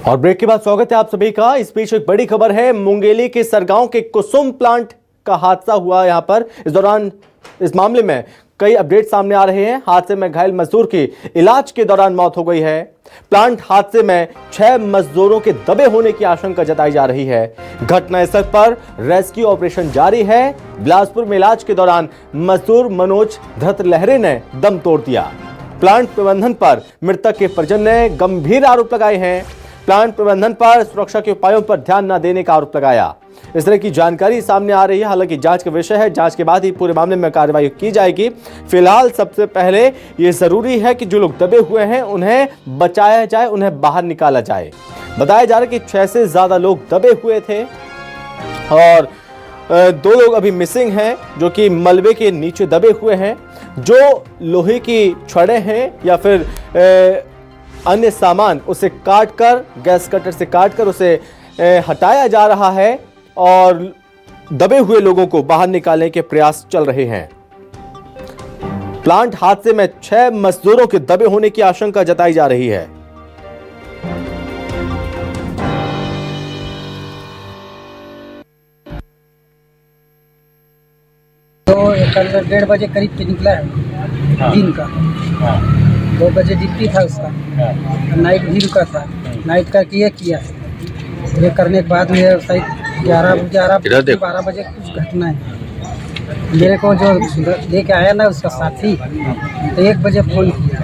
और ब्रेक के बाद स्वागत है आप सभी का। इस बीच एक बड़ी खबर है, मुंगेली के सरगांव के कुसुम प्लांट का हादसा हुआ यहां पर। इस दौरान इस मामले में कई अपडेट सामने आ रहे हैं। हादसे में घायल मजदूर की इलाज के दौरान मौत हो गई है। प्लांट हादसे में 6 मजदूरों के दबे होने की आशंका जताई जा रही है। घटनास्थल पर रेस्क्यू ऑपरेशन जारी है। बिलासपुर में इलाज के दौरान मजदूर मनोज धतलहरे ने दम तोड़ दिया। प्लांट प्रबंधन पर मृतक के परिजन ने गंभीर आरोप लगाए हैं। प्लांट प्रबंधन पर सुरक्षा के उपायों पर ध्यान न देने का आरोप लगाया। इस तरह की जानकारी सामने आ रही है। हालांकि जांच का विषय है, जांच के बाद ही पूरे मामले में कार्रवाई की जाएगी। फिलहाल सबसे पहले ये जरूरी है कि जो लोग दबे हुए हैं उन्हें बचाया जाए, उन्हें बाहर निकाला जाए। बताया जा रहा है कि 6 से ज्यादा लोग दबे हुए थे और 2 लोग अभी मिसिंग हैं जो कि मलबे के नीचे दबे हुए हैं। जो लोहे की छड़ें हैं या फिर अन्य सामान, उसे काटकर, गैस कटर से काटकर उसे हटाया जा रहा है और दबे हुए लोगों को बाहर निकालने के प्रयास चल रहे हैं। प्लांट हादसे में 6 मजदूरों के दबे होने की आशंका जताई जा रही है। तो कल 1:30 बजे करीब के निकला है दिन का। 2 बजे ड्यूटी था उसका। नाइट भी रुका था। नाइट का किया है। ये करने के बाद में शायद 11-12 बजे कुछ घटना है। मेरे को जो लेके आया ना उसका साथी, तो 1 बजे फोन किया।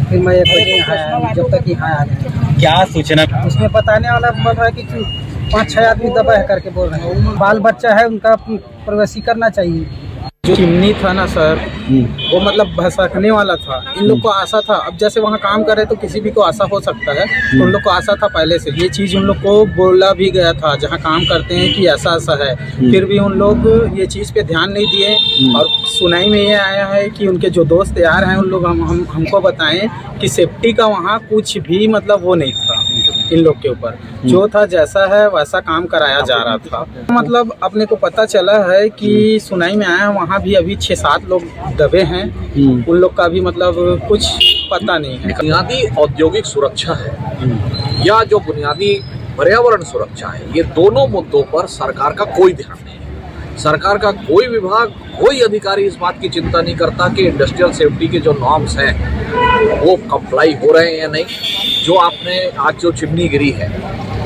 फिर मैं 1 बजे यहाँ आया। जब तक यहाँ आ गया, क्या सूचना उसमें बताने वाला बोल रहा है कि 5-6 आदमी दबा है करके बोल रहे हैं। बाल बच्चा है, उनका प्रवेशी करना चाहिए। जो चिमनी था ना सर, वो मतलब भसकने वाला था। इन लोग को आशा था, अब जैसे वहाँ काम कर रहे तो किसी भी को आशा हो सकता है, तो उन लोग को आशा था पहले से। ये चीज़ उन लोग को बोला भी गया था जहाँ काम करते हैं कि ऐसा ऐसा है। फिर भी उन लोग ये चीज़ पे ध्यान नहीं दिए। और सुनाई में ये आया है कि उनके जो दोस्त यार हैं उन लोग हमको बताएं कि सेफ्टी का वहाँ कुछ भी मतलब वो नहीं था। इन लोग के ऊपर जो था जैसा है वैसा काम कराया जा रहा था। मतलब अपने को पता चला है कि सुनाई में आया वहाँ भी अभी 6-7 लोग दबे हैं। उन लोग का भी मतलब कुछ पता नहीं है। बुनियादी औद्योगिक सुरक्षा है या जो बुनियादी पर्यावरण सुरक्षा है, ये दोनों मुद्दों पर सरकार का कोई ध्यान नहीं है। सरकार का कोई विभाग, कोई अधिकारी इस बात की चिंता नहीं करता कि इंडस्ट्रियल सेफ्टी के जो नॉर्म्स हैं वो कंप्लाई हो रहे हैं या नहीं। जो आपने आज जो चिमनी गिरी है,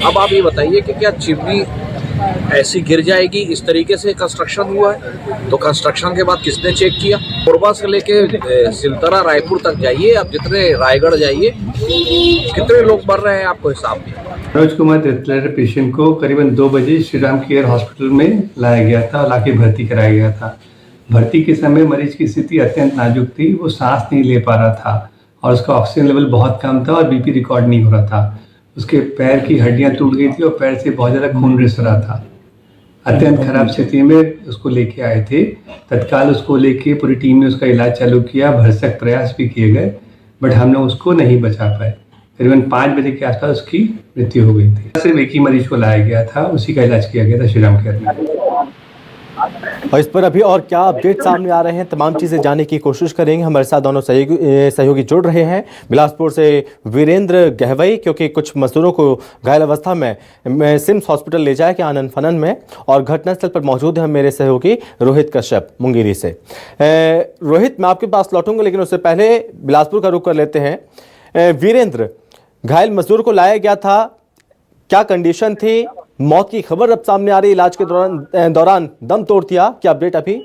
अब आप ये बताइए कि क्या चिमनी ऐसी गिर जाएगी? इस तरीके से कंस्ट्रक्शन हुआ है तो कंस्ट्रक्शन के बाद किसने चेक किया? कोरबा से लेके सिलतरा, रायपुर तक जाइए, आप जितने रायगढ़ जाइए, कितने लोग मर रहे हैं आपको हिसाब नहीं। मनोज कुमार धतलहरे पेशेंट को करीबन 2 बजे श्री राम केयर हॉस्पिटल में लाया गया था और लाके भर्ती कराया गया था। भर्ती के समय मरीज की स्थिति अत्यंत नाजुक थी। वो सांस नहीं ले पा रहा था और उसका ऑक्सीजन लेवल बहुत कम था और बीपी रिकॉर्ड नहीं हो रहा था। उसके पैर की हड्डियां टूट गई थी और पैर से बहुत ज़्यादा खून रिस रहा था। अत्यंत खराब स्थिति में उसको लेके आए थे। तत्काल उसको लेके पूरी टीम ने उसका इलाज चालू किया। भरसक प्रयास भी किए गए, बट हमने उसको नहीं बचा पाए। करीबन 5 बजे के आसपास उसकी मृत्यु हो गई थी। सिर्फ एक ही मरीज को लाया गया था, उसी का इलाज किया गया था श्री राम केयर में। और इस पर अभी और क्या अपडेट सामने आ रहे हैं, तमाम चीजें जानने की कोशिश करेंगे। हमारे साथ दोनों सहयोगी जुड़ रहे हैं। बिलासपुर से वीरेंद्र गहवई, क्योंकि कुछ मजदूरों को घायल अवस्था में सिम्स हॉस्पिटल ले जाया गया आनन फनन में, और घटनास्थल पर मौजूद है मेरे सहयोगी रोहित कश्यप मुंगेरी से। रोहित, मैं आपके पास लौटूंगा, लेकिन उससे पहले बिलासपुर का रुख कर लेते हैं। वीरेंद्र, घायल मजदूर को लाया गया था, क्या कंडीशन थी? मौत की खबर अब सामने आ रही, इलाज के दौरान दम तोड़ दिया, क्या अपडेट अभी?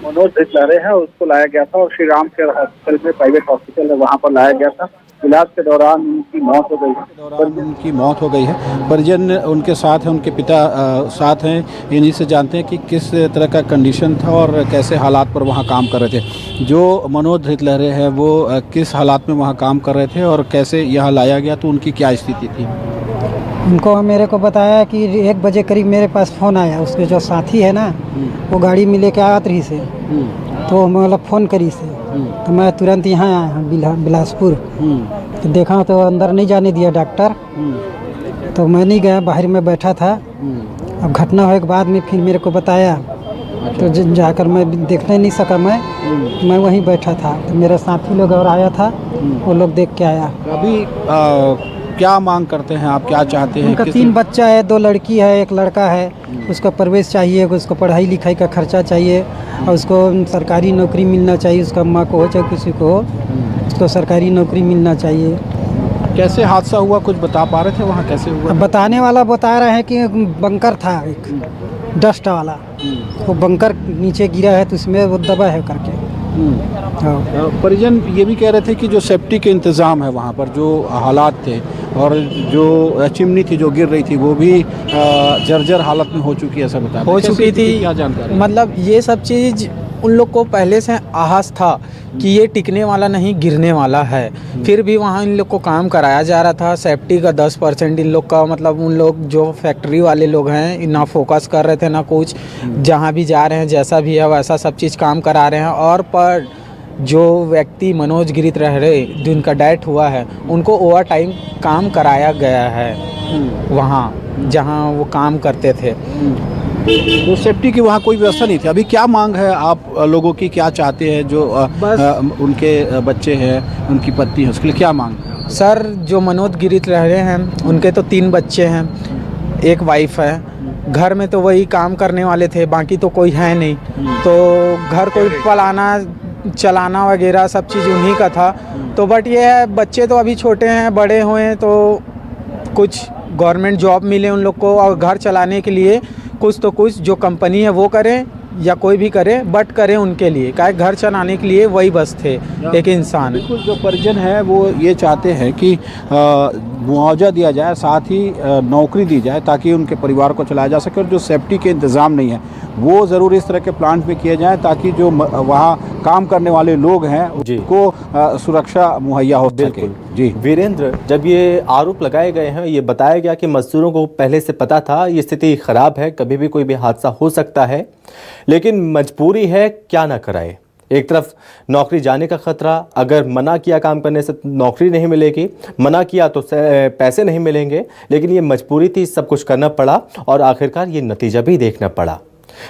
मनोज धतलहरे है, उसको लाया गया था और श्री राम केयर हॉस्पिटल में, प्राइवेट हॉस्पिटल है, वहां पर लाया गया था। इलाज के दौरान उनकी मौत हो गई है। परिजन उनके साथ हैं, उनके पिता साथ हैं। इन्हीं से जानते हैं कि किस तरह का कंडीशन था और कैसे हालात पर वहाँ काम कर रहे थे। जो मनोज धतलहरे हैं वो किस हालात में वहाँ काम कर रहे थे और कैसे यहाँ लाया गया, तो उनकी क्या स्थिति थी? उनको मेरे को बताया कि 1 बजे करीब मेरे पास फ़ोन आया। उसके जो साथी है ना, वो गाड़ी में लेके आया रही से, तो मतलब फ़ोन करी से, तो मैं तुरंत यहाँ आया बिलासपुर। तो देखा तो अंदर नहीं जाने दिया डॉक्टर, तो मैं नहीं गया, बाहर में बैठा था। अब घटना होने के बाद में फिर मेरे को बताया तो जाकर मैं देखने नहीं सका। मैं वहीं बैठा था, तो मेरा साथी लोग और आया था, वो लोग देख के आया। अभी क्या मांग करते हैं आप, क्या चाहते हैं? उनका 3 बच्चा है, 2 लड़की है, 1 लड़का है। उसका प्रवेश चाहिए, उसको पढ़ाई लिखाई का खर्चा चाहिए और उसको सरकारी नौकरी मिलना चाहिए। उसका माँ को हो चाहे किसी को हो, उसको सरकारी नौकरी मिलना चाहिए। कैसे हादसा हुआ, कुछ बता पा रहे थे वहाँ कैसे हुआ? अब बताने वाला बता रहे हैं कि बंकर था एक डस्ट वाला, वो बंकर नीचे गिरा है तो उसमें वो दबा है करके। हाँ। परिजन ये भी कह रहे थे कि जो सेफ्टी के इंतज़ाम है वहाँ पर, जो हालात थे और जो चिमनी थी जो गिर रही थी वो भी जर्जर हालत में हो चुकी है, ऐसा बता रहे हो थे। चुकी कैसे थी, क्या जानकारी? मतलब ये सब चीज़ उन लोग को पहले से आभास था कि ये टिकने वाला नहीं, गिरने वाला है। फिर भी वहाँ इन लोग को काम कराया जा रहा था। सेफ्टी का 10% इन लोग का, मतलब उन लोग जो फैक्ट्री वाले लोग हैं ना फोकस कर रहे थे ना कुछ। जहाँ भी जा रहे हैं जैसा भी है वैसा सब चीज़ काम करा रहे हैं। और पर जो व्यक्ति मनोज गिरीत रह रहे जिनका डेथ हुआ है, उनको ओवर टाइम काम कराया गया है वहाँ जहाँ वो काम करते थे। तो सेफ्टी की वहाँ कोई व्यवस्था नहीं थी। अभी क्या मांग है आप लोगों की, क्या चाहते हैं? जो उनके बच्चे हैं, उनकी पत्नी है, उसके लिए क्या मांग है? सर, जो मनोज गिरीत रह रहे हैं उनके तो 3 बच्चे हैं, 1 वाइफ है। घर में तो वही काम करने वाले थे, बाकी तो कोई है नहीं। तो घर को पलाना चलाना वगैरह सब चीज़ उन्हीं का था। तो बट ये है, बच्चे तो अभी छोटे हैं, बड़े हुए हैं तो कुछ गवर्नमेंट जॉब मिले उन लोग को, और घर चलाने के लिए कुछ तो कुछ जो कंपनी है वो करें या कोई भी करे, बट करें उनके लिए, क्या घर चलाने के लिए वही बस थे एक इंसान। बिल्कुल, जो परिजन है वो ये चाहते हैं कि मुआवजा दिया जाए, साथ ही नौकरी दी जाए ताकि उनके परिवार को चलाया जा सके। और जो सेफ्टी के इंतज़ाम नहीं है वो ज़रूर इस तरह के प्लांट में किए जाएँ ताकि जो वहाँ काम करने वाले लोग हैं उनको सुरक्षा मुहैया हो सके। जी वीरेंद्र, जब ये आरोप लगाए गए हैं, ये बताया गया कि मजदूरों को पहले से पता था ये स्थिति खराब है, कभी भी कोई भी हादसा हो सकता है, लेकिन मजबूरी है, क्या ना कराए। एक तरफ नौकरी जाने का खतरा, अगर मना किया काम करने से नौकरी नहीं मिलेगी, मना किया तो पैसे नहीं मिलेंगे, लेकिन ये मजबूरी थी, सब कुछ करना पड़ा और आखिरकार ये नतीजा भी देखना पड़ा।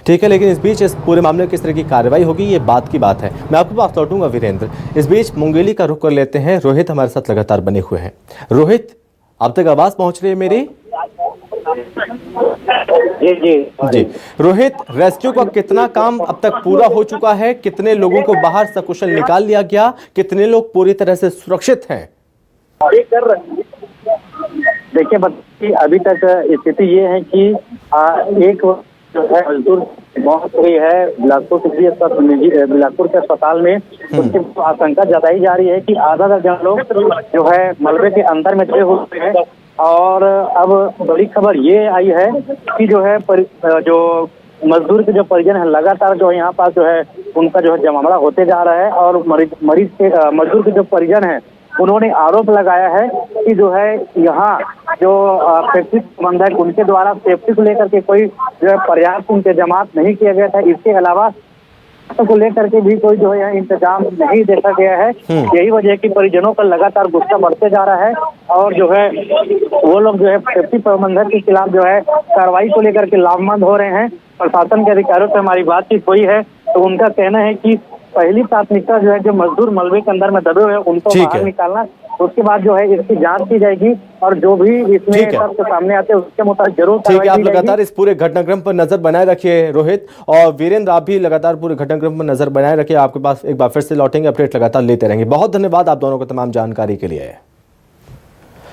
ठीक है, लेकिन इस बीच इस पूरे मामले में किस तरह की कार्रवाई होगी ये बात की बात है। मैं आपको बात लौटूंगा वीरेंद्र। इस बीच मुंगेली का रुख कर लेते हैं। रोहित हमारे साथ लगातार बने हुए हैं। रोहित, अब तक आवाज पहुंच रही है मेरी? जी रोहित, रेस्क्यू का कितना काम अब तक पूरा हो चुका है? कितने लोगों को बाहर सकुशल निकाल लिया गया? कितने लोग पूरी तरह से सुरक्षित हैं? देखिए, अभी तक स्थिति ये है कि एक जो है मजदूर मौत हुई है बिलासपुर के अस्पताल में। उसकी आशंका जताई जा रही है कि आधा दर्जन लोग जो है मलबे के अंदर में दबे हुए हैं। और अब बड़ी खबर ये आई है कि जो है जो मजदूर के जो परिजन है लगातार जो है यहाँ पास जो है उनका जो है जमावड़ा होते जा रहा है। और मजदूर के जो परिजन है उन्होंने आरोप लगाया है कि जो है यहाँ जो फैक्ट्री प्रबंधक उनके द्वारा सेफ्टी को लेकर के कोई जो है पर्याप्त इंतजाम नहीं किया गया था। इसके अलावा को लेकर के भी कोई जो है यहाँ इंतजाम नहीं देखा गया है। यही वजह की परिजनों का लगातार गुस्सा बढ़ते जा रहा है और जो है वो लोग जो है सेफ्टी प्रबंधक के खिलाफ जो है कार्रवाई को लेकर के लामबंद हो रहे हैं। प्रशासन के अधिकारियों से हमारी बातचीत हुई है तो उनका कहना है कि पहली प्राथमिकता जो है जो मजदूर मलबे के अंदर में दबे हुए हैं उनको बाहर निकालना, उसके बाद जो है इसकी जांच की जाएगी और जो भी इसमें तथ्य सामने आते हैं उसके मुताबिक जरूर ठीक है। आप लगातार इस पूरे घटनाक्रम पर नजर बनाए रखिए रोहित, और वीरेंद्र आप भी लगातार पूरे घटनाक्रम पर नजर बनाए रखिए। आपके पास एक बार फिर से लौटेंगे, अपडेट लगातार लेते रहेंगे। बहुत धन्यवाद आप दोनों को तमाम जानकारी के लिए।